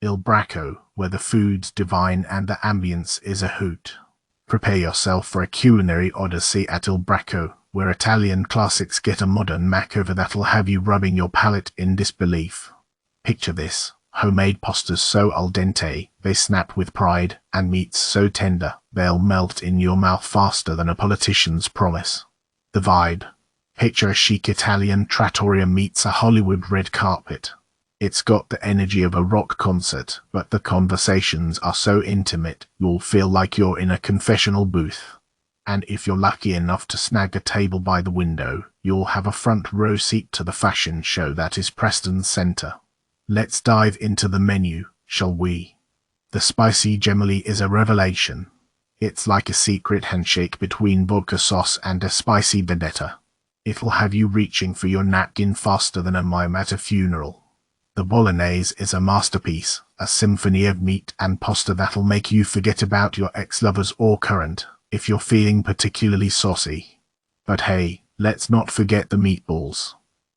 Il Bracco, where the food's divine and the ambience is a hoot. Prepare yourself for a culinary odyssey at Il Bracco, where Italian classics get a modern makeover that'll have you rubbing your palate in disbelief. Picture this: homemade pastas so al dente, they snap with pride, and meats so tender, they'll melt in your mouth faster than a politician's promise. The vibe. Picture a chic Italian trattoria meets a Hollywood red carpet. It's got the energy of a rock concert, but the conversations are so intimate, you'll feel like you're in a confessional booth. And if you're lucky enough to snag a table by the window, you'll have a front row seat to the fashion show that is Preston's center. Let's dive into the menu, shall we? The spicy gemelli is a revelation. It's like a secret handshake between vodka sauce and a spicy vendetta. It'll have you reaching for your napkin faster than a mime at a funeral. The bolognese is a masterpiece, a symphony of meat and pasta that'll make you forget about your ex-lovers or current, if you're feeling particularly saucy. But hey, let's not forget the meatballs.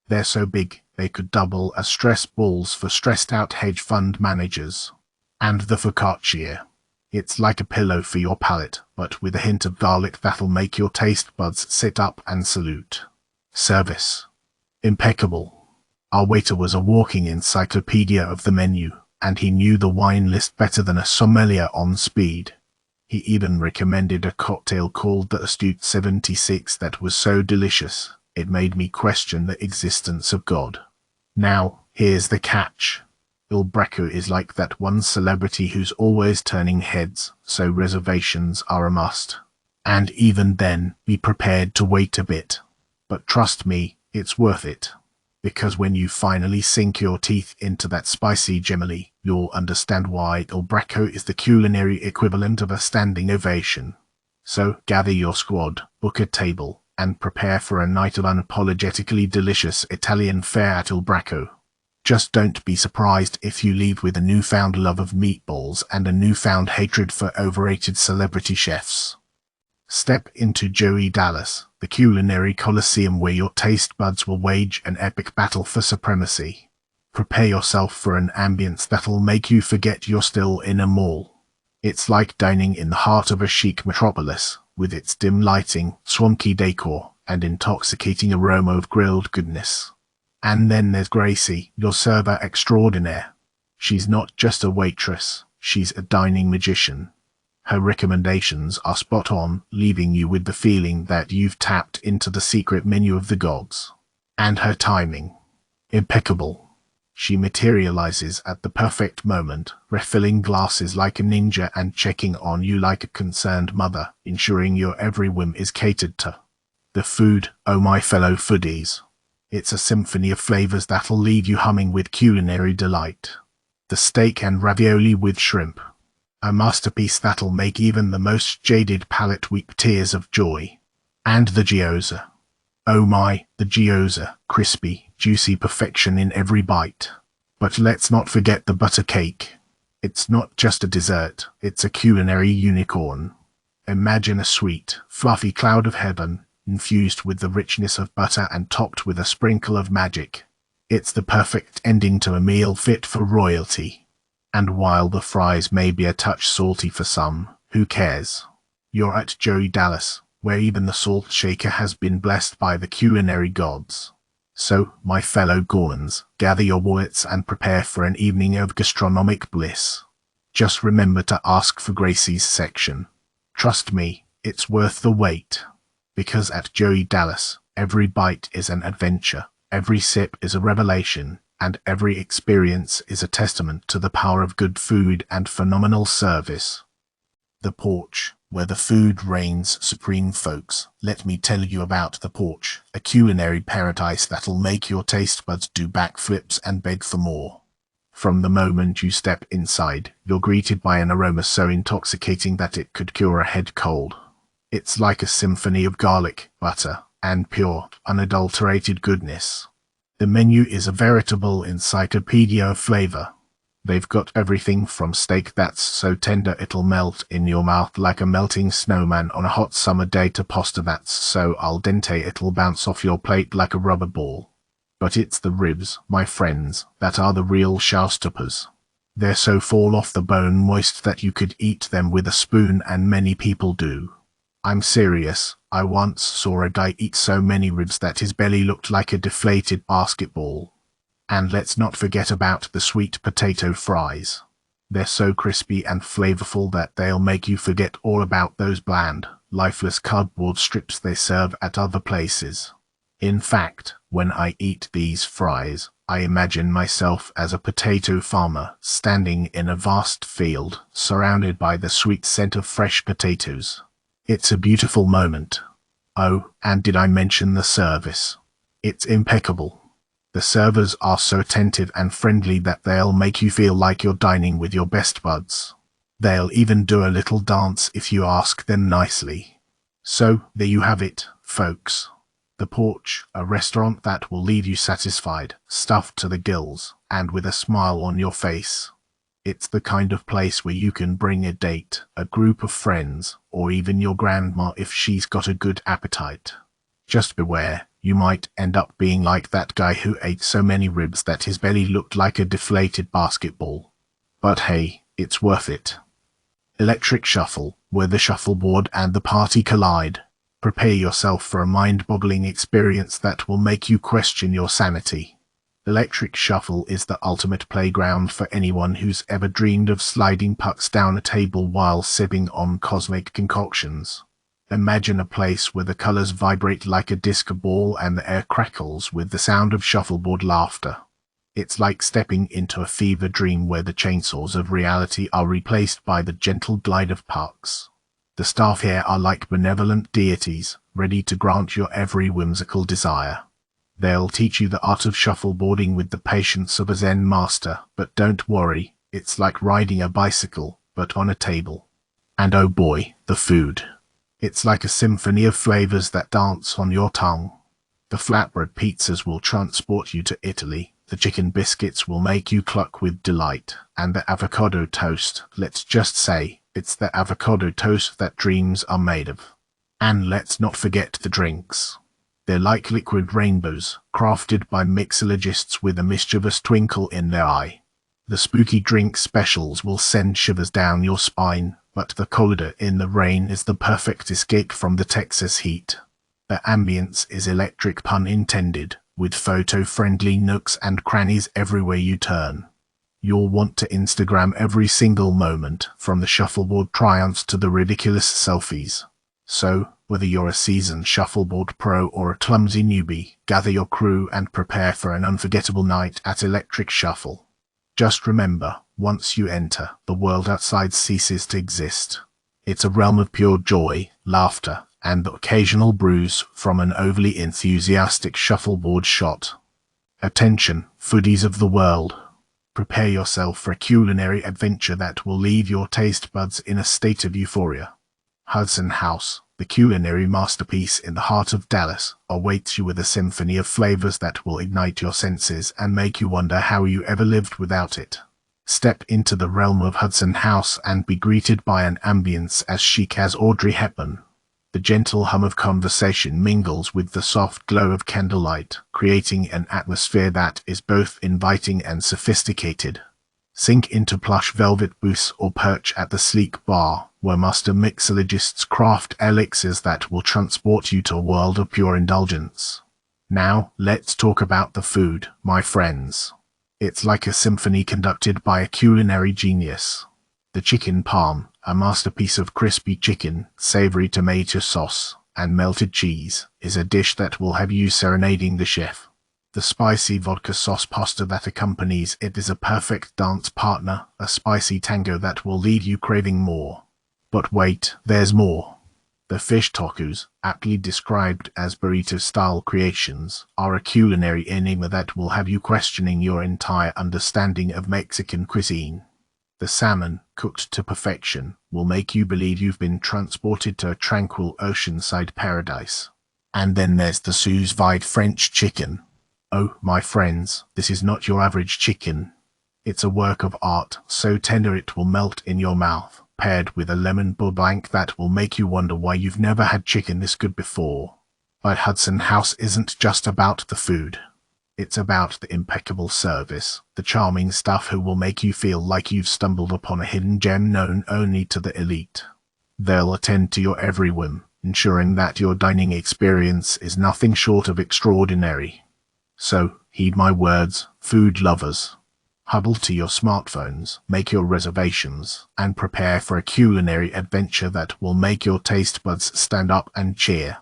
They're so big, they could double as stress balls for stressed-out hedge fund managers. And the focaccia. It's like a pillow for your palate, but with a hint of garlic that'll make your taste buds sit up and salute. Service. Impeccable. Our waiter was a walking encyclopedia of the menu, and he knew the wine list better than a sommelier on speed. He even recommended a cocktail called the Astute 76 that was so delicious, it made me question the existence of God. Now, here's the catch. Il Bracco is like that one celebrity who's always turning heads, so reservations are a must. And even then, be prepared to wait a bit. But trust me, it's worth it. Because when you finally sink your teeth into that spicy gemelli, you'll understand why Il Bracco is the culinary equivalent of a standing ovation. So gather your squad, book a table, and prepare for a night of unapologetically delicious Italian fare at Il Bracco. Just don't be surprised if you leave with a newfound love of meatballs and a newfound hatred for overrated celebrity chefs. Step into Joey Dallas, the culinary coliseum where your taste buds will wage an epic battle for supremacy. Prepare yourself for an ambience that'll make you forget you're still in a mall. It's like dining in the heart of a chic metropolis, with its dim lighting, swanky decor, and intoxicating aroma of grilled goodness. And then there's Gracie, your server extraordinaire. She's not just a waitress, she's a dining magician. Her recommendations are spot on, leaving you with the feeling that you've tapped into the secret menu of the gods. And her timing. Impeccable. She materializes at the perfect moment, refilling glasses like a ninja and checking on you like a concerned mother, ensuring your every whim is catered to. The food, oh my fellow foodies. It's a symphony of flavors that'll leave you humming with culinary delight. The steak and ravioli with shrimp. A masterpiece that'll make even the most jaded palate weep tears of joy. And the gyoza. Oh my, the gyoza, crispy, juicy perfection in every bite. But let's not forget the butter cake. It's not just a dessert, it's a culinary unicorn. Imagine a sweet, fluffy cloud of heaven, infused with the richness of butter and topped with a sprinkle of magic. It's the perfect ending to a meal fit for royalty. And while the fries may be a touch salty for some, who cares? You're at Joey Dallas, where even the salt shaker has been blessed by the culinary gods. So, my fellow gourmands, gather your wallets and prepare for an evening of gastronomic bliss. Just remember to ask for Gracie's section. Trust me, it's worth the wait. Because at Joey Dallas, every bite is an adventure, every sip is a revelation, and every experience is a testament to the power of good food and phenomenal service. The Porch, where the food reigns supreme, folks. Let me tell you about The Porch, a culinary paradise that'll make your taste buds do backflips and beg for more. From the moment you step inside, you're greeted by an aroma so intoxicating that it could cure a head cold. It's like a symphony of garlic, butter, and pure, unadulterated goodness. The menu is a veritable encyclopedia of flavor. They've got everything from steak that's so tender it'll melt in your mouth like a melting snowman on a hot summer day to pasta that's so al dente it'll bounce off your plate like a rubber ball. But it's the ribs, my friends, that are the real showstoppers. They're so fall off the bone moist that you could eat them with a spoon, and many people do. I'm serious. I once saw a guy eat so many ribs that his belly looked like a deflated basketball. And let's not forget about the sweet potato fries. They're so crispy and flavorful that they'll make you forget all about those bland, lifeless cardboard strips they serve at other places. In fact, when I eat these fries, I imagine myself as a potato farmer standing in a vast field, surrounded by the sweet scent of fresh potatoes. It's a beautiful moment. Oh, and did I mention the service? It's impeccable. The servers are so attentive and friendly that they'll make you feel like you're dining with your best buds. They'll even do a little dance if you ask them nicely. So, there you have it, folks. The Porch, a restaurant that will leave you satisfied, stuffed to the gills, and with a smile on your face. It's the kind of place where you can bring a date, a group of friends, or even your grandma if she's got a good appetite. Just beware, you might end up being like that guy who ate so many ribs that his belly looked like a deflated basketball. But hey, it's worth it. Electric Shuffle, where the shuffleboard and the party collide. Prepare yourself for a mind-boggling experience that will make you question your sanity. Electric Shuffle is the ultimate playground for anyone who's ever dreamed of sliding pucks down a table while sipping on cosmic concoctions. Imagine a place where the colors vibrate like a disco ball and the air crackles with the sound of shuffleboard laughter. It's like stepping into a fever dream where the chainsaws of reality are replaced by the gentle glide of pucks. The staff here are like benevolent deities, ready to grant your every whimsical desire. They'll teach you the art of shuffleboarding with the patience of a Zen master, but don't worry, it's like riding a bicycle, but on a table. And oh boy, the food. It's like a symphony of flavors that dance on your tongue. The flatbread pizzas will transport you to Italy, the chicken biscuits will make you cluck with delight, and the avocado toast, let's just say, it's the avocado toast that dreams are made of. And let's not forget the drinks. They're like liquid rainbows, crafted by mixologists with a mischievous twinkle in their eye. The spooky drink specials will send shivers down your spine, but the colder in the rain is the perfect escape from the Texas heat. The ambience is electric, pun intended, with photo-friendly nooks and crannies everywhere you turn. You'll want to Instagram every single moment, from the shuffleboard triumphs to the ridiculous selfies. So, whether you're a seasoned shuffleboard pro or a clumsy newbie, gather your crew and prepare for an unforgettable night at Electric Shuffle. Just remember, once you enter, the world outside ceases to exist. It's a realm of pure joy, laughter, and the occasional bruise from an overly enthusiastic shuffleboard shot. Attention, foodies of the world. Prepare yourself for a culinary adventure that will leave your taste buds in a state of euphoria. Hudson House, the culinary masterpiece in the heart of Dallas, awaits you with a symphony of flavors that will ignite your senses and make you wonder how you ever lived without it. Step into the realm of Hudson House and be greeted by an ambience as chic as Audrey Hepburn. The gentle hum of conversation mingles with the soft glow of candlelight, creating an atmosphere that is both inviting and sophisticated. Sink into plush velvet booths or perch at the sleek bar, where master mixologists craft elixirs that will transport you to a world of pure indulgence. Now, let's talk about the food, my friends. It's like a symphony conducted by a culinary genius. The chicken parm, a masterpiece of crispy chicken, savory tomato sauce, and melted cheese, is a dish that will have you serenading the chef. The spicy vodka sauce pasta that accompanies it is a perfect dance partner, a spicy tango that will leave you craving more. But wait, there's more. The fish tacos, aptly described as burrito-style creations, are a culinary enigma that will have you questioning your entire understanding of Mexican cuisine. The salmon, cooked to perfection, will make you believe you've been transported to a tranquil oceanside paradise. And then there's the sous vide French chicken. Oh, my friends, this is not your average chicken. It's a work of art, so tender it will melt in your mouth, paired with a lemon blanc that will make you wonder why you've never had chicken this good before. But Hudson House isn't just about the food. It's about the impeccable service, the charming staff who will make you feel like you've stumbled upon a hidden gem known only to the elite. They'll attend to your every whim, ensuring that your dining experience is nothing short of extraordinary. So, heed my words, food lovers. Huddle to your smartphones, make your reservations, and prepare for a culinary adventure that will make your taste buds stand up and cheer.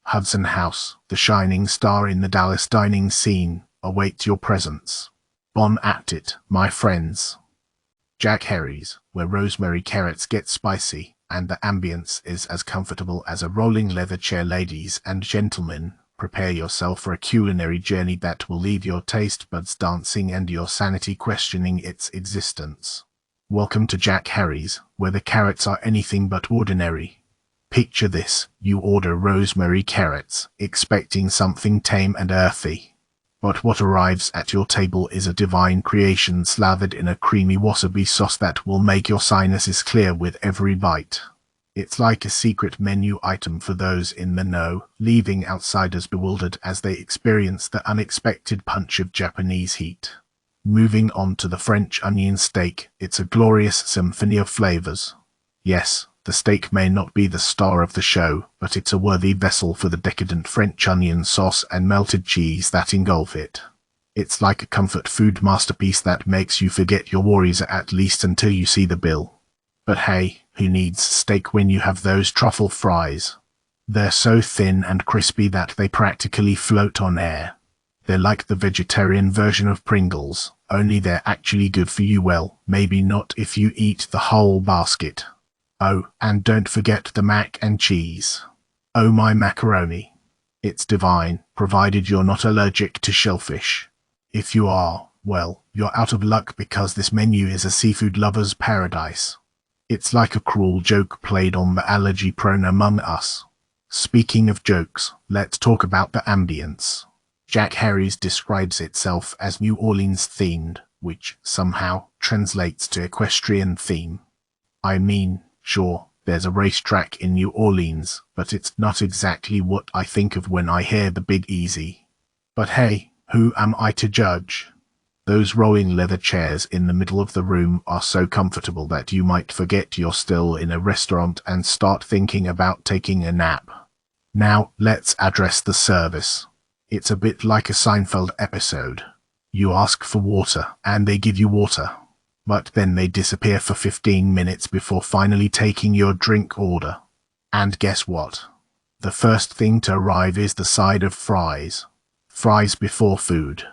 Hudson House, the shining star in the Dallas dining scene, awaits your presence. Bon appetit, my friends. Jack Harry's, where rosemary carrots get spicy, and the ambience is as comfortable as a rolling leather chair. Ladies and gentlemen, prepare yourself for a culinary journey that will leave your taste buds dancing and your sanity questioning its existence. Welcome to Jack Harry's, where the carrots are anything but ordinary. Picture this, you order rosemary carrots, expecting something tame and earthy. But what arrives at your table is a divine creation slathered in a creamy wasabi sauce that will make your sinuses clear with every bite. It's like a secret menu item for those in the know, leaving outsiders bewildered as they experience the unexpected punch of Japanese heat. Moving on to the French onion steak, it's a glorious symphony of flavors. Yes, the steak may not be the star of the show, but it's a worthy vessel for the decadent French onion sauce and melted cheese that engulf it. It's like a comfort food masterpiece that makes you forget your worries at least until you see the bill. But hey, who needs steak when you have those truffle fries? They're so thin and crispy that they practically float on air. They're like the vegetarian version of Pringles, only they're actually good for you. Well, maybe not if you eat the whole basket. Oh, and don't forget the mac and cheese. Oh, my macaroni. It's divine, provided you're not allergic to shellfish. If you are, well, you're out of luck because this menu is a seafood lover's paradise. It's like a cruel joke played on the allergy-prone among us. Speaking of jokes, let's talk about the ambience. Jack Harry's describes itself as New Orleans themed, which somehow translates to equestrian theme. I mean, sure, there's a racetrack in New Orleans, but it's not exactly what I think of when I hear the Big Easy. But hey, who am I to judge? Those rolling leather chairs in the middle of the room are so comfortable that you might forget you're still in a restaurant and start thinking about taking a nap. Now, let's address the service. It's a bit like a Seinfeld episode. You ask for water, and they give you water. But then they disappear for 15 minutes before finally taking your drink order. And guess what? The first thing to arrive is the side of fries. Fries before food.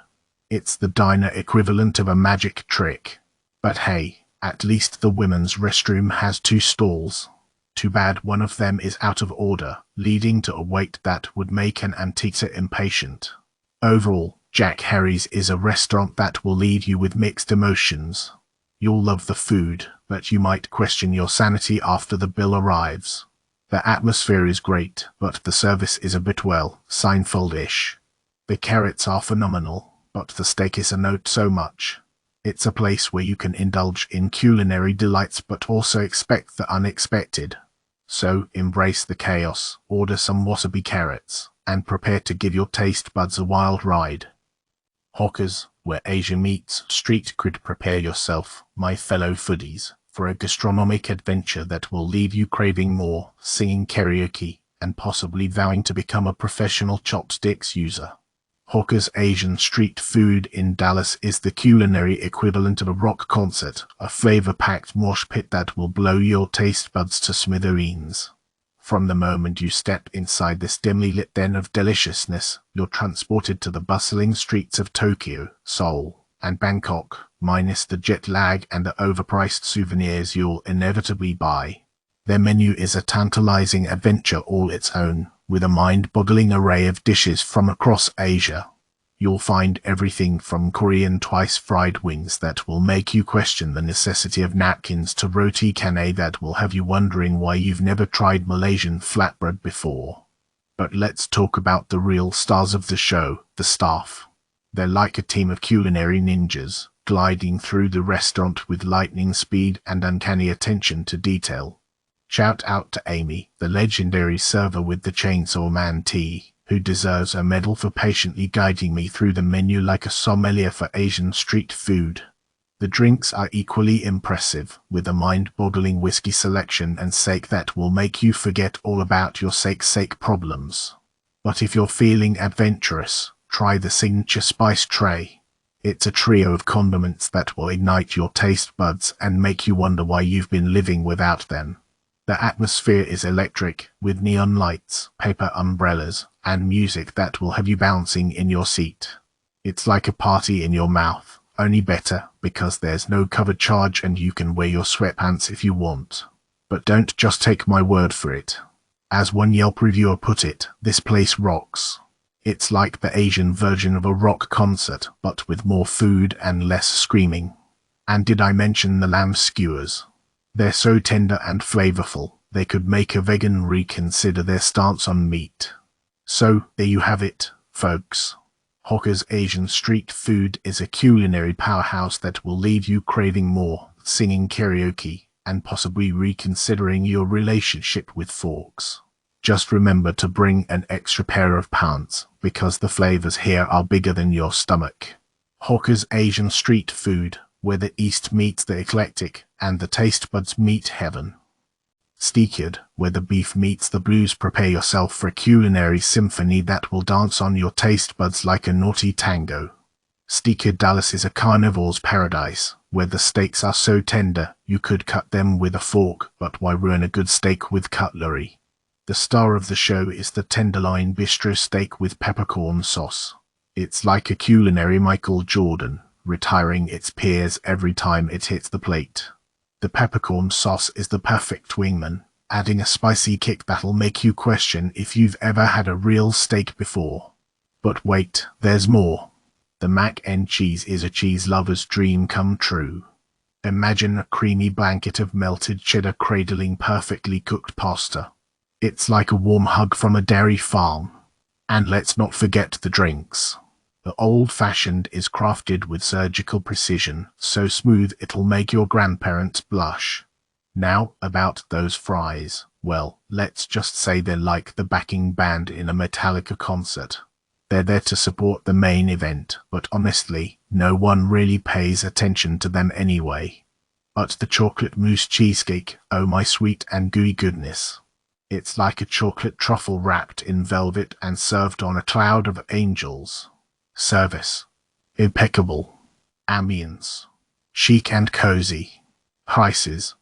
It's the diner equivalent of a magic trick. But hey, at least the women's restroom has 2 stalls. Too bad one of them is out of order, leading to a wait that would make an Antita impatient. Overall, Jack Harry's is a restaurant that will leave you with mixed emotions. You'll love the food, but you might question your sanity after the bill arrives. The atmosphere is great, but the service is a bit, well, Seinfeld-ish. The carrots are phenomenal, but the steak is a note so much. It's a place where you can indulge in culinary delights but also expect the unexpected. So embrace the chaos, order some wasabi carrots, and prepare to give your taste buds a wild ride. Hawkers, where Asia meets street cred, prepare yourself, my fellow foodies, for a gastronomic adventure that will leave you craving more, singing karaoke, and possibly vowing to become a professional chopsticks user. Hawker's Asian Street Food in Dallas is the culinary equivalent of a rock concert, a flavor-packed mosh pit that will blow your taste buds to smithereens. From the moment you step inside this dimly lit den of deliciousness, you're transported to the bustling streets of Tokyo, Seoul, and Bangkok, minus the jet lag and the overpriced souvenirs you'll inevitably buy. Their menu is a tantalizing adventure all its own, with a mind-boggling array of dishes from across Asia. You'll find everything from Korean twice-fried wings that will make you question the necessity of napkins to roti canai that will have you wondering why you've never tried Malaysian flatbread before. But let's talk about the real stars of the show, the staff. They're like a team of culinary ninjas, gliding through the restaurant with lightning speed and uncanny attention to detail. Shout out to Amy, the legendary server with the Chainsaw Man tea, who deserves a medal for patiently guiding me through the menu like a sommelier for Asian street food. The drinks are equally impressive, with a mind-boggling whiskey selection and sake that will make you forget all about your sake problems. But if you're feeling adventurous, try the signature spice tray. It's a trio of condiments that will ignite your taste buds and make you wonder why you've been living without them. The atmosphere is electric, with neon lights, paper umbrellas, and music that will have you bouncing in your seat. It's like a party in your mouth, only better because there's no cover charge and you can wear your sweatpants if you want. But don't just take my word for it. As one Yelp reviewer put it, this place rocks. It's like the Asian version of a rock concert, but with more food and less screaming. And did I mention the lamb skewers? They're so tender and flavorful, they could make a vegan reconsider their stance on meat. So, there you have it, folks. Hawker's Asian Street Food is a culinary powerhouse that will leave you craving more, singing karaoke, and possibly reconsidering your relationship with forks. Just remember to bring an extra pair of pants, because the flavors here are bigger than your stomach. Hawker's Asian Street Food, where the East meets the eclectic, and the taste buds meet heaven. Steaked, where the beef meets the blues. Prepare yourself for a culinary symphony that will dance on your taste buds like a naughty tango. Steaked Dallas is a carnivore's paradise, where the steaks are so tender you could cut them with a fork, but why ruin a good steak with cutlery? The star of the show is the tenderloin bistro steak with peppercorn sauce. It's like a culinary Michael Jordan, retiring its peers every time it hits the plate. The peppercorn sauce is the perfect wingman, adding a spicy kick that'll make you question if you've ever had a real steak before. But wait, there's more. The mac and cheese is a cheese lover's dream come true. Imagine a creamy blanket of melted cheddar cradling perfectly cooked pasta. It's like a warm hug from a dairy farm. And let's not forget the drinks. The old-fashioned is crafted with surgical precision, so smooth it'll make your grandparents blush. Now, about those fries. Well, let's just say they're like the backing band in a Metallica concert. They're there to support the main event, but honestly, no one really pays attention to them anyway. But the chocolate mousse cheesecake, oh my sweet and gooey goodness. It's like a chocolate truffle wrapped in velvet and served on a cloud of angels. Service. Impeccable. Ambience. Chic and cozy. Prices.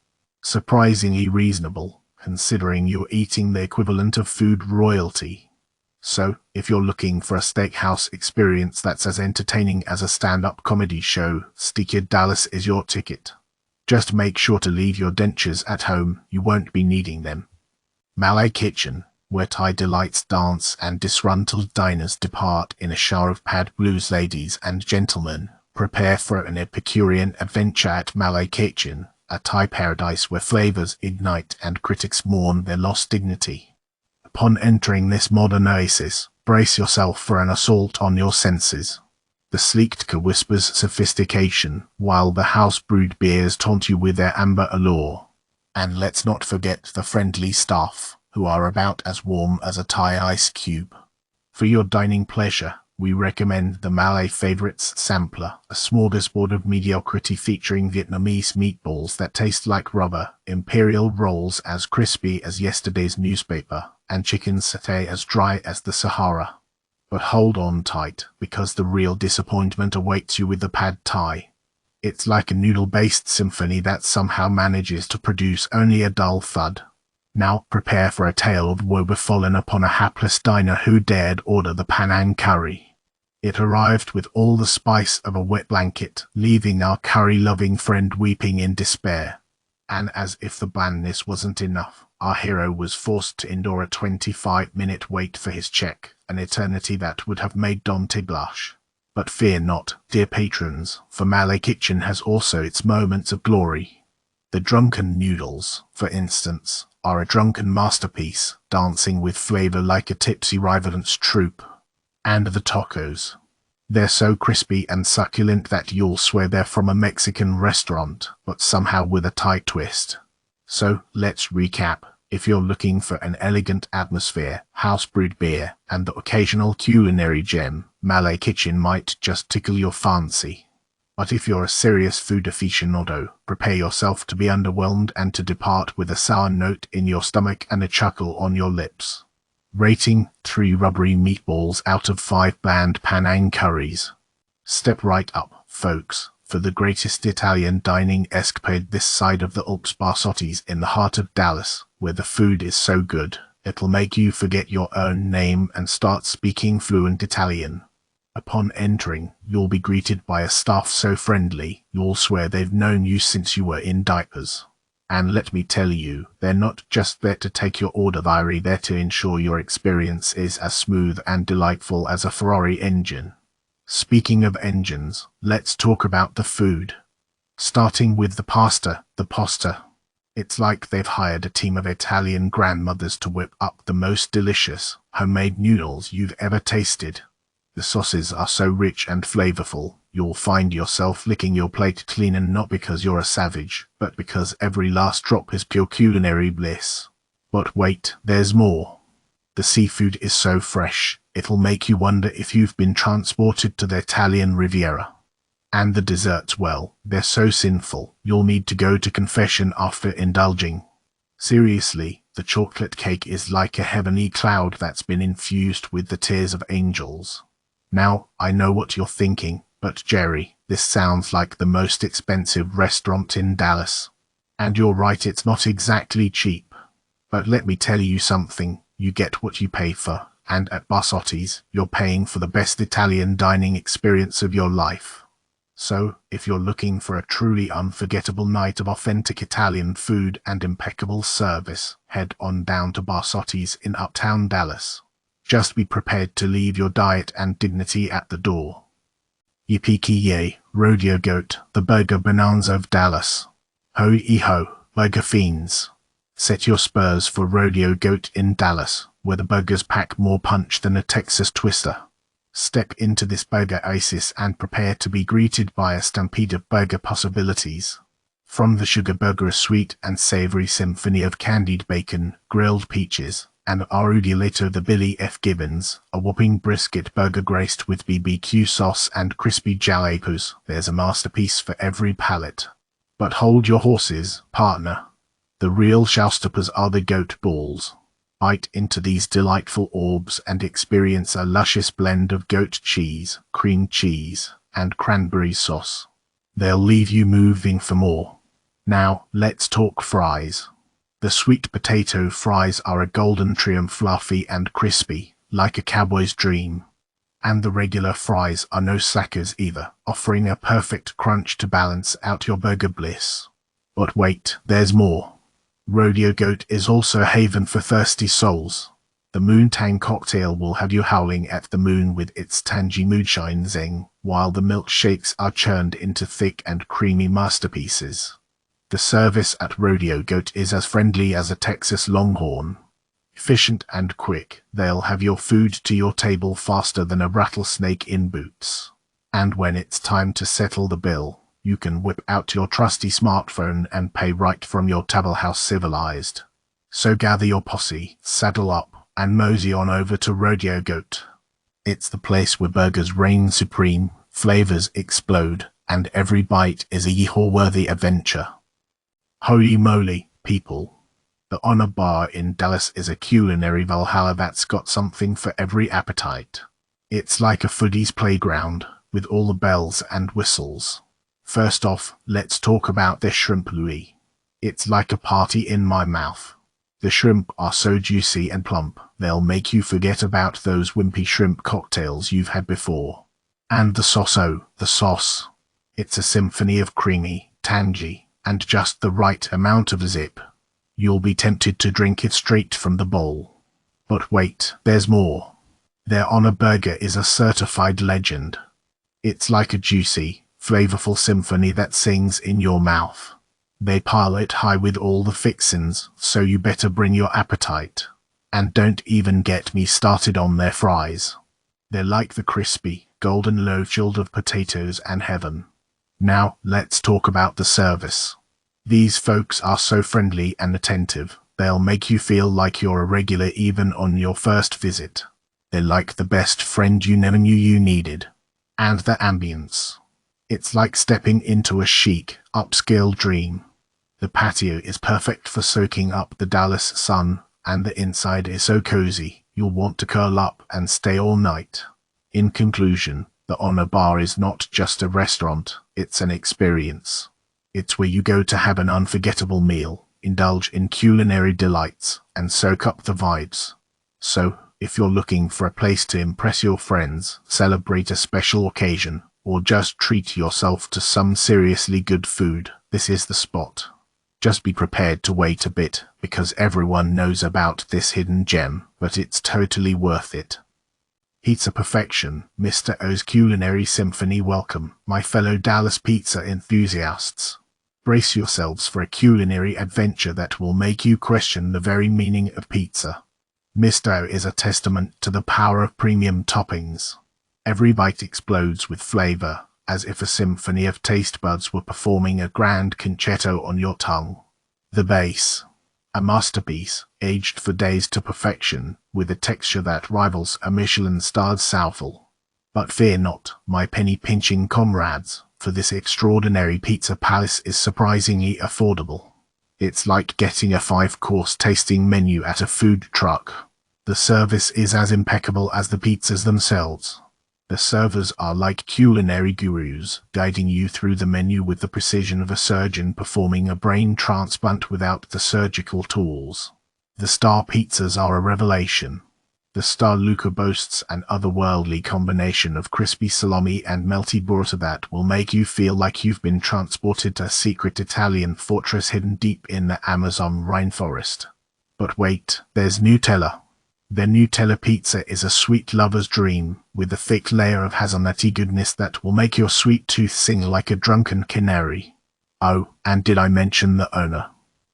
Surprisingly reasonable, considering you're eating the equivalent of food royalty. So, if you're looking for a steakhouse experience that's as entertaining as a stand-up comedy show, Steaked Dallas is your ticket. Just make sure to leave your dentures at home, you won't be needing them. Malay Kitchen, where Thai delights dance and disgruntled diners depart in a shower of pad blues. Ladies and gentlemen, prepare for an Epicurean adventure at Malay Kitchen, a Thai paradise where flavors ignite and critics mourn their lost dignity. Upon entering this modern oasis, brace yourself for an assault on your senses. The sleek tka whispers sophistication, while the house-brewed beers taunt you with their amber allure. And let's not forget the friendly staff, who are about as warm as a Thai ice cube. For your dining pleasure, we recommend the Malay Favorites Sampler, a smorgasbord of mediocrity featuring Vietnamese meatballs that taste like rubber, imperial rolls as crispy as yesterday's newspaper, and chicken satay as dry as the Sahara. But hold on tight, because the real disappointment awaits you with the Pad Thai. It's like a noodle-based symphony that somehow manages to produce only a dull thud. Now prepare for a tale of woe befallen upon a hapless diner who dared order the Panang curry. It arrived with all the spice of a wet blanket, leaving our curry-loving friend weeping in despair. And as if the blandness wasn't enough, our hero was forced to endure a 25-minute wait for his check, an eternity that would have made Dante blush. But fear not, dear patrons, for Malay Kitchen has also its moments of glory. The drunken noodles, for instance, are a drunken masterpiece, dancing with flavor like a tipsy rivalence troupe. And the tacos. They're so crispy and succulent that you'll swear they're from a Mexican restaurant, but somehow with a Thai twist. So, let's recap. If you're looking for an elegant atmosphere, house-brewed beer, and the occasional culinary gem, Malay Kitchen might just tickle your fancy. But if you're a serious food aficionado, prepare yourself to be underwhelmed and to depart with a sour note in your stomach and a chuckle on your lips. Rating: 3 rubbery meatballs out of 5 bland Penang curries. Step right up, folks, for the greatest Italian dining escapade this side of the Alps. Barsotti's in the heart of Dallas, where the food is so good, it'll make you forget your own name and start speaking fluent Italian. Upon entering, you'll be greeted by a staff so friendly, you'll swear they've known you since you were in diapers. And let me tell you, they're not just there to take your order, they're there to ensure your experience is as smooth and delightful as a Ferrari engine. Speaking of engines, let's talk about the food. Starting with the pasta. It's like they've hired a team of Italian grandmothers to whip up the most delicious, homemade noodles you've ever tasted. The sauces are so rich and flavorful, you'll find yourself licking your plate clean, and not because you're a savage, but because every last drop is pure culinary bliss. But wait, there's more. The seafood is so fresh, it'll make you wonder if you've been transported to the Italian Riviera. And the desserts, well, they're so sinful, you'll need to go to confession after indulging. Seriously, the chocolate cake is like a heavenly cloud that's been infused with the tears of angels. Now, I know what you're thinking, but Jerry, this sounds like the most expensive restaurant in Dallas. And you're right, it's not exactly cheap. But let me tell you something, you get what you pay for, and at Barsotti's, you're paying for the best Italian dining experience of your life. So, if you're looking for a truly unforgettable night of authentic Italian food and impeccable service, head on down to Barsotti's in Uptown Dallas. Just be prepared to leave your diet and dignity at the door. Yippee-ki-yay, Rodeo Goat, the burger bonanza of Dallas. Ho-e-ho, burger fiends. Set your spurs for Rodeo Goat in Dallas, where the burgers pack more punch than a Texas Twister. Step into this burger oasis and prepare to be greeted by a stampede of burger possibilities. From the sugar burger, a sweet and savory symphony of candied bacon, grilled peaches, and arugulato, the Billy F. Gibbons, a whopping brisket burger graced with BBQ sauce and crispy jalapenos. There's a masterpiece for every palate. But hold your horses, partner. The real showstoppers are the goat balls. Bite into these delightful orbs and experience a luscious blend of goat cheese, cream cheese, and cranberry sauce. They'll leave you moving for more. Now, let's talk fries. The sweet potato fries are a golden triumph, fluffy and crispy, like a cowboy's dream. And the regular fries are no slackers either, offering a perfect crunch to balance out your burger bliss. But wait, there's more. Rodeo Goat is also a haven for thirsty souls. The Moontang cocktail will have you howling at the moon with its tangy moonshine zing, while the milkshakes are churned into thick and creamy masterpieces. The service at Rodeo Goat is as friendly as a Texas Longhorn. Efficient and quick, they'll have your food to your table faster than a rattlesnake in boots. And when it's time to settle the bill, you can whip out your trusty smartphone and pay right from your table, house civilized. So gather your posse, saddle up, and mosey on over to Rodeo Goat. It's the place where burgers reign supreme, flavors explode, and every bite is a yeehaw-worthy adventure. Holy moly, people. The Honor Bar in Dallas is a culinary valhalla that's got something for every appetite. It's like a foodie's playground, with all the bells and whistles. First off, let's talk about their shrimp louis. It's like a party in my mouth. The shrimp are so juicy and plump, they'll make you forget about those wimpy shrimp cocktails you've had before. And the sauce, oh, the sauce. It's a symphony of creamy, tangy, and just the right amount of zip. You'll be tempted to drink it straight from the bowl. But wait, there's more. Their Honor Burger is a certified legend. It's like a juicy, flavorful symphony that sings in your mouth. They pile it high with all the fixins, so you better bring your appetite. And don't even get me started on their fries. They're like the crispy, golden loaf filled of potatoes and heaven. Now, let's talk about the service. These folks are so friendly and attentive. They'll make you feel like you're a regular even on your first visit. They're like the best friend you never knew you needed. And the ambience. It's like stepping into a chic, upscale dream. The patio is perfect for soaking up the Dallas sun, and the inside is so cozy, you'll want to curl up and stay all night. In conclusion, the Honor Bar is not just a restaurant, it's an experience. It's where you go to have an unforgettable meal, indulge in culinary delights, and soak up the vibes. So, if you're looking for a place to impress your friends, celebrate a special occasion, or just treat yourself to some seriously good food, this is the spot. Just be prepared to wait a bit, because everyone knows about this hidden gem, but it's totally worth it. Pizza Perfection, Mr. O's Culinary Symphony. Welcome, my fellow Dallas pizza enthusiasts. Brace yourselves for a culinary adventure that will make you question the very meaning of pizza. Mr. O is a testament to the power of premium toppings. Every bite explodes with flavor, as if a symphony of taste buds were performing a grand concerto on your tongue. The base, a masterpiece, aged for days to perfection, with a texture that rivals a Michelin-starred sourful. But fear not, my penny-pinching comrades, for this extraordinary pizza palace is surprisingly affordable. It's like getting a 5-course tasting menu at a food truck. The service is as impeccable as the pizzas themselves. The servers are like culinary gurus, guiding you through the menu with the precision of a surgeon performing a brain transplant without the surgical tools. The Star pizzas are a revelation. The Star Luca boasts an otherworldly combination of crispy salami and melty burrata that will make you feel like you've been transported to a secret Italian fortress hidden deep in the Amazon rainforest. But wait, there's Nutella. The Nutella pizza is a sweet lover's dream, with a thick layer of hazelnutty goodness that will make your sweet tooth sing like a drunken canary. Oh, and did I mention the owner?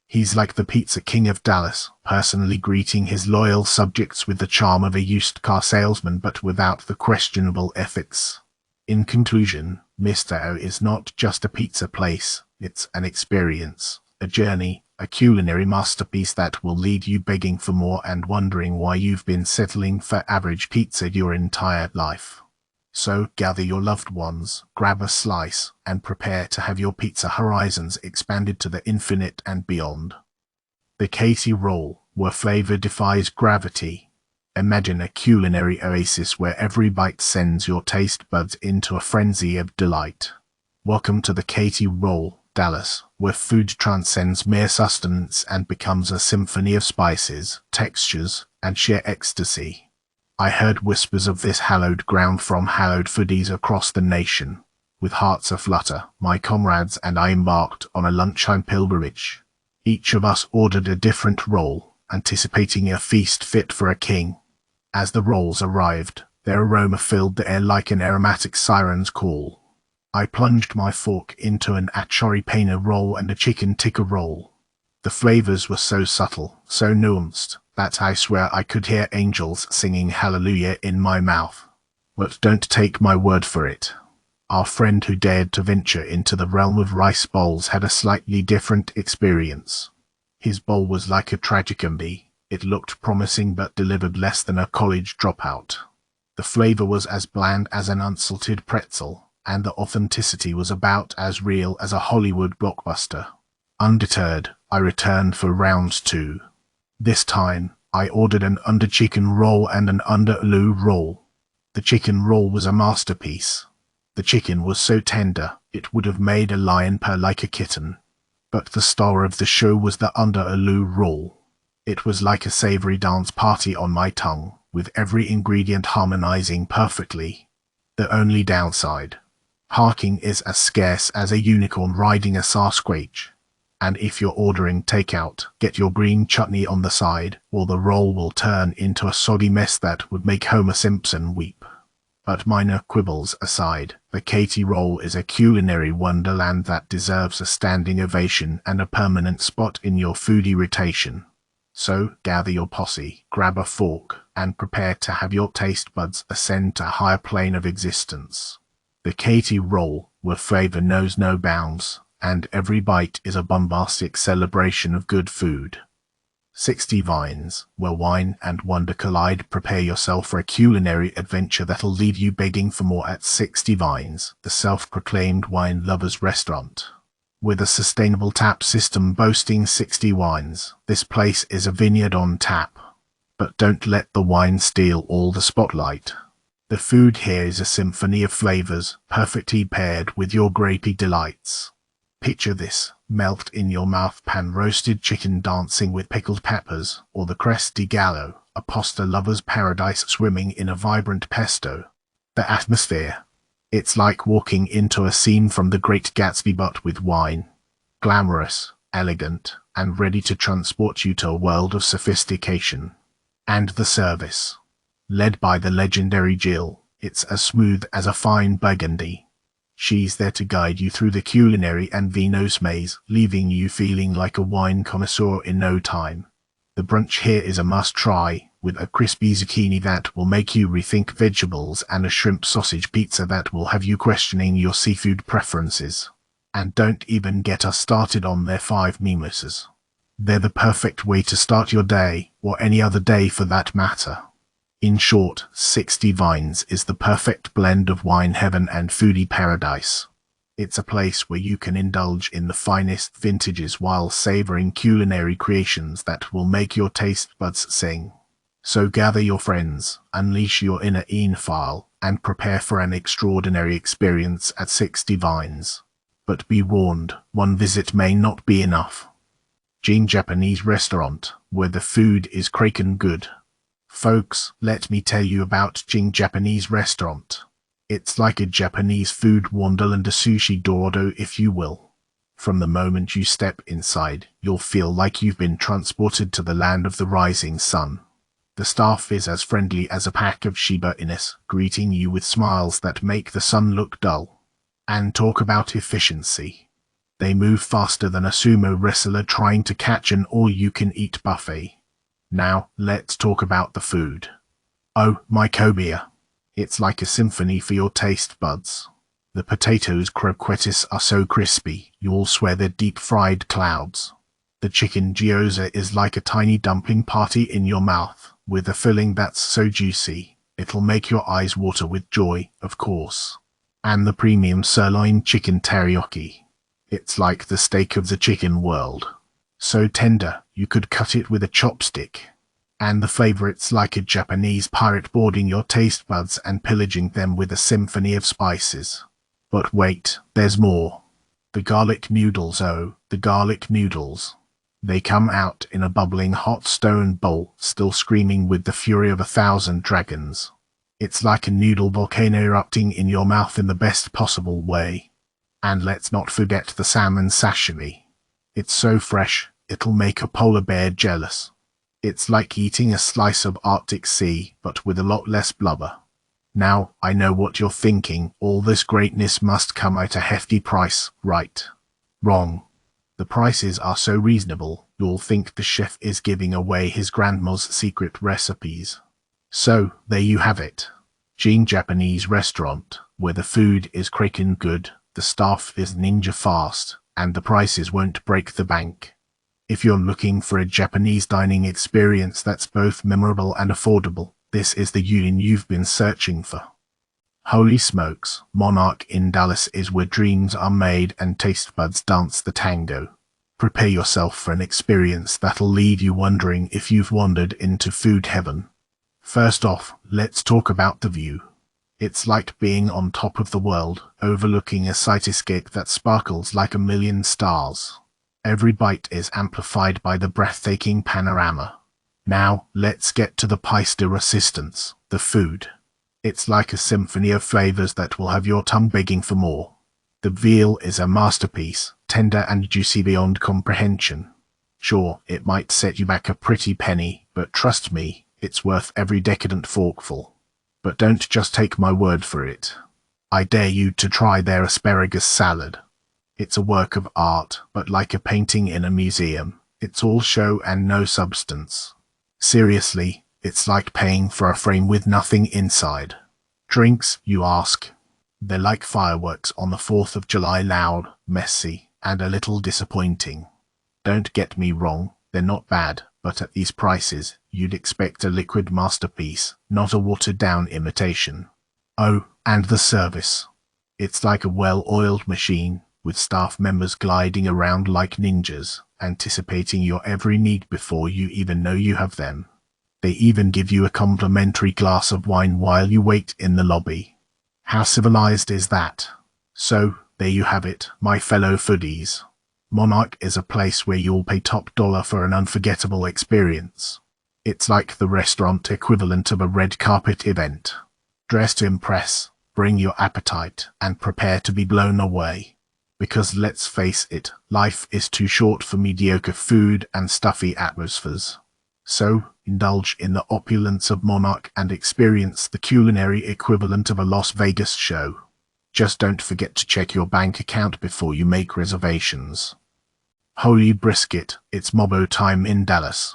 He's like the pizza king of Dallas, personally greeting his loyal subjects with the charm of a used car salesman but without the questionable ethics. In conclusion, Mr. O is not just a pizza place, it's an experience, a journey, a culinary masterpiece that will lead you begging for more and wondering why you've been settling for average pizza your entire life. So gather your loved ones, grab a slice, and prepare to have your pizza horizons expanded to the infinite and beyond. The Katie Roll, where flavor defies gravity. Imagine a culinary oasis where every bite sends your taste buds into a frenzy of delight. Welcome to the Katie Roll, Dallas, where food transcends mere sustenance and becomes a symphony of spices, textures, and sheer ecstasy. I heard whispers of this hallowed ground from hallowed foodies across the nation. With hearts aflutter, my comrades and I embarked on a lunchtime pilgrimage. Each of us ordered a different roll, anticipating a feast fit for a king. As the rolls arrived, their aroma filled the air like an aromatic siren's call. I plunged my fork into an achori pena roll and a chicken tikka roll. The flavors were so subtle, so nuanced, that I swear I could hear angels singing hallelujah in my mouth. But don't take my word for it. Our friend who dared to venture into the realm of rice bowls had a slightly different experience. His bowl was like a tragicomedy. It looked promising but delivered less than a college dropout. The flavor was as bland as an unsalted pretzel, and the authenticity was about as real as a Hollywood blockbuster. Undeterred, I returned for round 2. This time, I ordered an under-chicken roll and an under-aloo roll. The chicken roll was a masterpiece. The chicken was so tender, it would have made a lion purr like a kitten. But the star of the show was the under-aloo roll. It was like a savory dance party on my tongue, with every ingredient harmonizing perfectly. The only downside: parking is as scarce as a unicorn riding a Sasquatch. And if you're ordering takeout, get your green chutney on the side, or the roll will turn into a soggy mess that would make Homer Simpson weep. But minor quibbles aside, the Katie Roll is a culinary wonderland that deserves a standing ovation and a permanent spot in your foodie rotation. So gather your posse, grab a fork, and prepare to have your taste buds ascend to a higher plane of existence. The Katie Roll, where flavor knows no bounds, and every bite is a bombastic celebration of good food. 60 Vines, where wine and wonder collide. Prepare yourself for a culinary adventure that'll leave you begging for more at 60 Vines, the self-proclaimed wine lovers restaurant. With a sustainable tap system boasting 60 wines, this place is a vineyard on tap. But don't let the wine steal all the spotlight. The food here is a symphony of flavors, perfectly paired with your grapey delights. Picture this: melt in your mouth pan-roasted chicken dancing with pickled peppers, or the crest di gallo, a pasta lover's paradise swimming in a vibrant pesto. The atmosphere. It's like walking into a scene from The Great Gatsby but with wine. Glamorous, elegant, and ready to transport you to a world of sophistication. And the service. Led by the legendary Jill, it's as smooth as a fine burgundy. She's there to guide you through the culinary and vinos maze, leaving you feeling like a wine connoisseur in no time. The brunch here is a must-try, with a crispy zucchini that will make you rethink vegetables and a shrimp sausage pizza that will have you questioning your seafood preferences. And don't even get us started on their 5 mimosas. They're the perfect way to start your day, or any other day for that matter. In short, 60 Vines is the perfect blend of wine heaven and foodie paradise. It's a place where you can indulge in the finest vintages while savoring culinary creations that will make your taste buds sing. So gather your friends, unleash your inner enophile, and prepare for an extraordinary experience at 60 Vines. But be warned, one visit may not be enough. Jing Japanese restaurant, where the food is crackin' good. Folks, let me tell you about Jing Japanese restaurant. It's like a Japanese food wonderland, a sushi dodo if you will. From the moment you step inside, you'll feel like you've been transported to the land of the rising sun. The staff is as friendly as a pack of Shiba Inus, greeting you with smiles that make the sun look dull. And talk about efficiency. They move faster than a sumo wrestler trying to catch an all-you-can-eat buffet. Now, let's talk about the food. Oh, my cobia. It's like a symphony for your taste buds. The potatoes croquettes are so crispy, you'll swear they're deep-fried clouds. The chicken gyoza is like a tiny dumpling party in your mouth, with a filling that's so juicy, it'll make your eyes water with joy, of course. And the premium sirloin chicken teriyaki. It's like the steak of the chicken world. So tender, you could cut it with a chopstick. And the flavor, it's like a Japanese pirate boarding your taste buds and pillaging them with a symphony of spices. But wait, there's more. The garlic noodles, oh, the garlic noodles. They come out in a bubbling hot stone bowl, still screaming with the fury of 1,000 dragons. It's like a noodle volcano erupting in your mouth in the best possible way. And let's not forget the salmon sashimi. It's so fresh, it'll make a polar bear jealous. It's like eating a slice of Arctic Sea, but with a lot less blubber. Now, I know what you're thinking, all this greatness must come at a hefty price, right? Wrong. The prices are so reasonable, you'll think the chef is giving away his grandma's secret recipes. So, there you have it. Jing Japanese restaurant, where the food is crackin' good, the staff is ninja fast, and the prices won't break the bank. If you're looking for a Japanese dining experience that's both memorable and affordable, this is the union you've been searching for. Holy smokes, Monarch in Dallas is where dreams are made and taste buds dance the tango. Prepare yourself for an experience that'll leave you wondering if you've wandered into food heaven. First off, let's talk about the view. It's like being on top of the world, overlooking a cityscape that sparkles like a million stars. Every bite is amplified by the breathtaking panorama. Now, let's get to the pièce de résistance, the food. It's like a symphony of flavors that will have your tongue begging for more. The veal is a masterpiece, tender and juicy beyond comprehension. Sure, it might set you back a pretty penny, but trust me, it's worth every decadent forkful. But don't just take my word for it. I dare you to try their asparagus salad. It's a work of art, but like a painting in a museum, it's all show and no substance. Seriously, it's like paying for a frame with nothing inside. Drinks, you ask? They're like fireworks on the 4th of July, loud, messy, and a little disappointing. Don't get me wrong, They're not bad, but at these prices, you'd expect a liquid masterpiece, not a watered-down imitation. Oh, and the service. It's like a well-oiled machine, with staff members gliding around like ninjas, anticipating your every need before you even know you have them. They even give you a complimentary glass of wine while you wait in the lobby. How civilized is that? So, there you have it, my fellow foodies. Monarch is a place where you'll pay top dollar for an unforgettable experience. It's like the restaurant equivalent of a red carpet event. Dress to impress, bring your appetite, and prepare to be blown away. Because let's face it, life is too short for mediocre food and stuffy atmospheres. So, indulge in the opulence of Monarch and experience the culinary equivalent of a Las Vegas show. Just don't forget to check your bank account before you make reservations. Holy brisket, it's Mobo time in Dallas.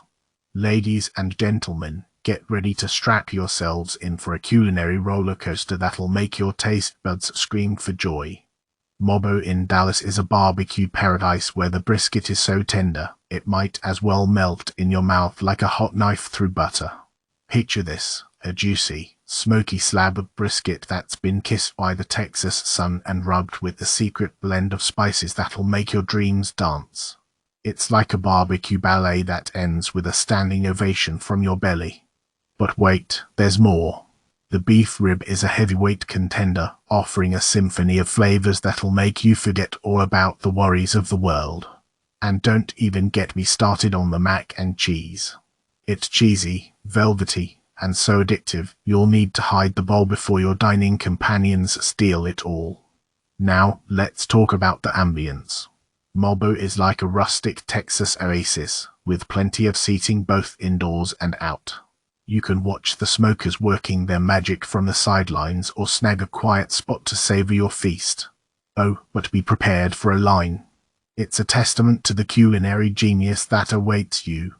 Ladies and gentlemen, get ready to strap yourselves in for a culinary roller coaster that'll make your taste buds scream for joy. Mobo in Dallas is a barbecue paradise where the brisket is so tender, it might as well melt in your mouth like a hot knife through butter. Picture this, a juicy, smoky slab of brisket that's been kissed by the Texas sun and rubbed with the secret blend of spices that'll make your dreams dance. It's like a barbecue ballet that ends with a standing ovation from your belly. But wait, there's more. The beef rib is a heavyweight contender, offering a symphony of flavors that'll make you forget all about the worries of the world. And don't even get me started on the mac and cheese. It's cheesy, velvety, and so addictive, you'll need to hide the bowl before your dining companions steal it all. Now, let's talk about the ambience. Mobo is like a rustic Texas oasis, with plenty of seating both indoors and out. You can watch the smokers working their magic from the sidelines or snag a quiet spot to savor your feast. Oh, but be prepared for a line. It's a testament to the culinary genius that awaits you.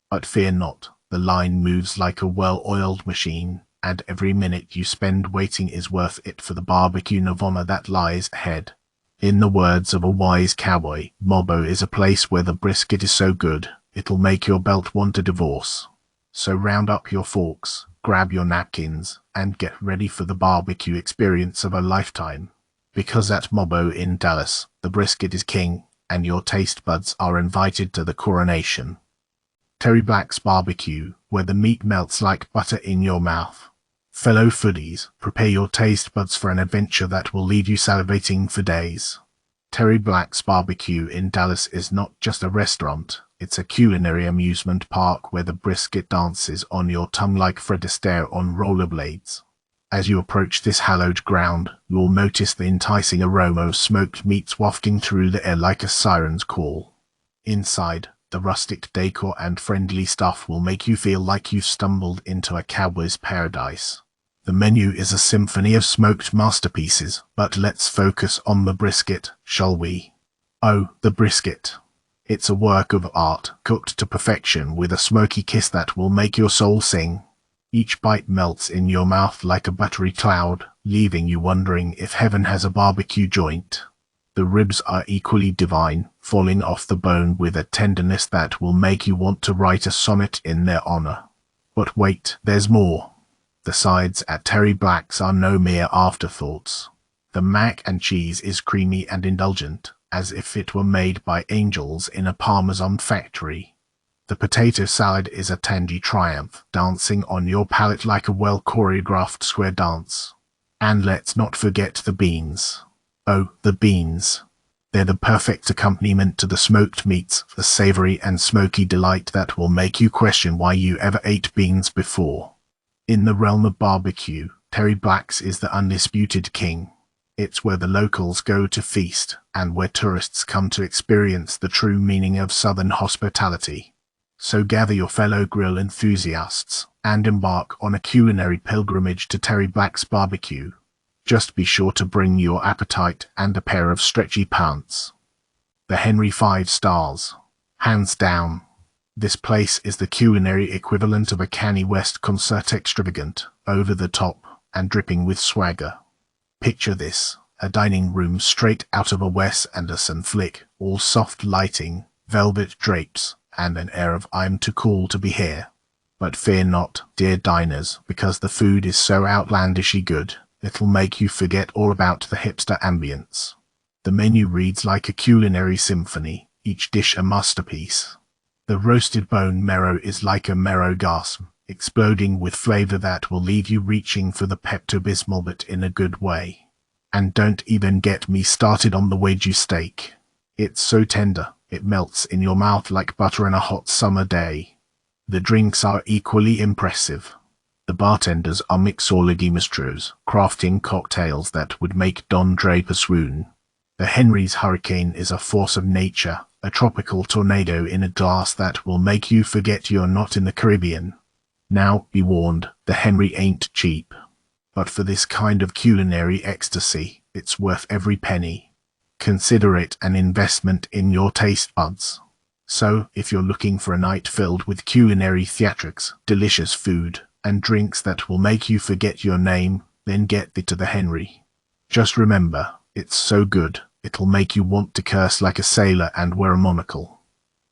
But fear not, the line moves like a well-oiled machine, and every minute you spend waiting is worth it for the barbecue nirvana that lies ahead. In the words of a wise cowboy, Mobo is a place where the brisket is so good, it'll make your belt want a divorce. So round up your forks, grab your napkins, and get ready for the barbecue experience of a lifetime. Because at Mobo in Dallas, the brisket is king, and your taste buds are invited to the coronation. Terry Black's Barbecue, where the meat melts like butter in your mouth. Fellow foodies, prepare your taste buds for an adventure that will leave you salivating for days. Terry Black's Barbecue in Dallas is not just a restaurant, it's a culinary amusement park where the brisket dances on your tongue like Fred Astaire on rollerblades. As you approach this hallowed ground, you'll notice the enticing aroma of smoked meats wafting through the air like a siren's call. Inside, the rustic decor and friendly staff will make you feel like you've stumbled into a cowboy's paradise. The menu is a symphony of smoked masterpieces, but let's focus on the brisket, shall we? Oh, the brisket. It's a work of art, cooked to perfection with a smoky kiss that will make your soul sing. Each bite melts in your mouth like a buttery cloud, leaving you wondering if heaven has a barbecue joint. The ribs are equally divine, falling off the bone with a tenderness that will make you want to write a sonnet in their honor. But wait, there's more. The sides at Terry Black's are no mere afterthoughts. The mac and cheese is creamy and indulgent, as if it were made by angels in a Parmesan factory. The potato salad is a tangy triumph, dancing on your palate like a well-choreographed square dance. And let's not forget the beans. Oh, the beans. They're the perfect accompaniment to the smoked meats, a savory and smoky delight that will make you question why you ever ate beans before. In the realm of barbecue, Terry Black's is the undisputed king. It's where the locals go to feast, and where tourists come to experience the true meaning of Southern hospitality. So gather your fellow grill enthusiasts, and embark on a culinary pilgrimage to Terry Black's Barbecue. Just be sure to bring your appetite and a pair of stretchy pants. The Henry 5 stars. Hands down. This place is the culinary equivalent of a Kanye West concert extravagant, over the top, and dripping with swagger. Picture this, a dining room straight out of a Wes Anderson flick, all soft lighting, velvet drapes, and an air of "I'm too cool to be here." But fear not, dear diners, because the food is so outlandishly good, it'll make you forget all about the hipster ambience. The menu reads like a culinary symphony, each dish a masterpiece. The roasted bone marrow is like a marrow gasp, exploding with flavor that will leave you reaching for the Pepto-Bismol, but in a good way. And don't even get me started on the Wagyu steak. It's so tender, it melts in your mouth like butter on a hot summer day. The drinks are equally impressive. The bartenders are mixology maestros, crafting cocktails that would make Don Draper swoon. The Henry's Hurricane is a force of nature, a tropical tornado in a glass that will make you forget you're not in the Caribbean. Now, be warned, the Henry ain't cheap. But for this kind of culinary ecstasy, it's worth every penny. Consider it an investment in your taste buds. So, if you're looking for a night filled with culinary theatrics, delicious food, and drinks that will make you forget your name, then get thee to the Henry. Just remember, it's so good, it'll make you want to curse like a sailor and wear a monocle.